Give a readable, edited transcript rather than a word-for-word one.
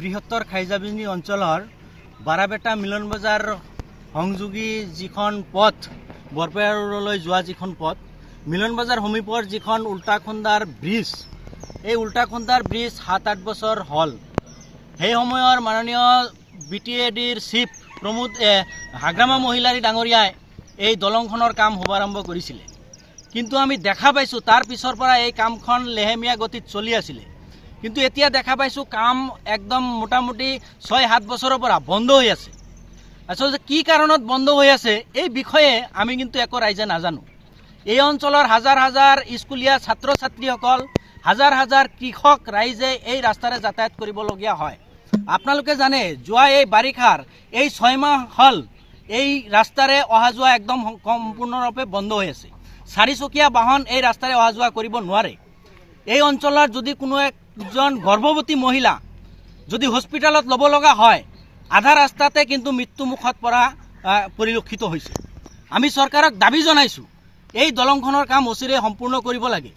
বৃহত্তৰ খাইজাবিনী অঞ্চলৰ বাৰাবেটা মিলন বজাৰ সংযোগী যিখন পথ বৰপেটালৈ যোৱা যিখন পথ মিলন বজাৰ সমীপৰ যিখন উল্টাখুন্দাৰ ব্ৰিজ এই উল্টাখুন্দাৰ ব্ৰিজ 7-8 বছৰ হ'ল। সেই সময়ৰ মাননীয় BTADৰ চিফ প্ৰমোদ হাগ্ৰামা মহিলাৰী ডাঙৰীয়াই এই দলংখনৰ কাম শুভাৰম্ভ কৰিছিলে, কিন্তু আমি দেখা পাইছোঁ তাৰ পিছৰ পৰা এই কামখন লেহেমীয়া গতিত চলি আছিলে, কিন্তু এতিয়া দেখা পাইছোঁ কাম একদম মোটামুটি 6-7 বছৰৰ পৰা বন্ধ হৈ আছে। আচলতে কি কাৰণত বন্ধ হৈ আছে এই বিষয়ে আমি কিন্তু একো ৰাইজে নাজানো। এই অঞ্চলৰ হাজাৰ হাজাৰ স্কুলীয়া ছাত্ৰ ছাত্ৰীসকল, হাজাৰ হাজাৰ কৃষক ৰাইজে এই ৰাস্তাৰে যাতায়াত কৰিবলগীয়া হয়। আপোনালোকে জানে যোৱা এই বাৰিষাৰ এই 6 মাহ হ'ল এই ৰাস্তাৰে অহা যোৱা একদম সম্পূৰ্ণৰূপে বন্ধ হৈ আছে। 4চকীয়া বাহন এই ৰাস্তাৰে অহা যোৱা কৰিব নোৱাৰে। এই অঞ্চলৰ যদি কোনো একজন গৰ্ভৱতী মহিলা যদি হস্পিটেলত ল'ব লগা হয়, আধা ৰাস্তাতে কিন্তু মৃত্যুমুখত পৰা পৰিলক্ষিত হৈছে। আমি চৰকাৰক দাবী জনাইছোঁ এই দলংখনৰ কাম অচিৰে সম্পূৰ্ণ কৰিব লাগে।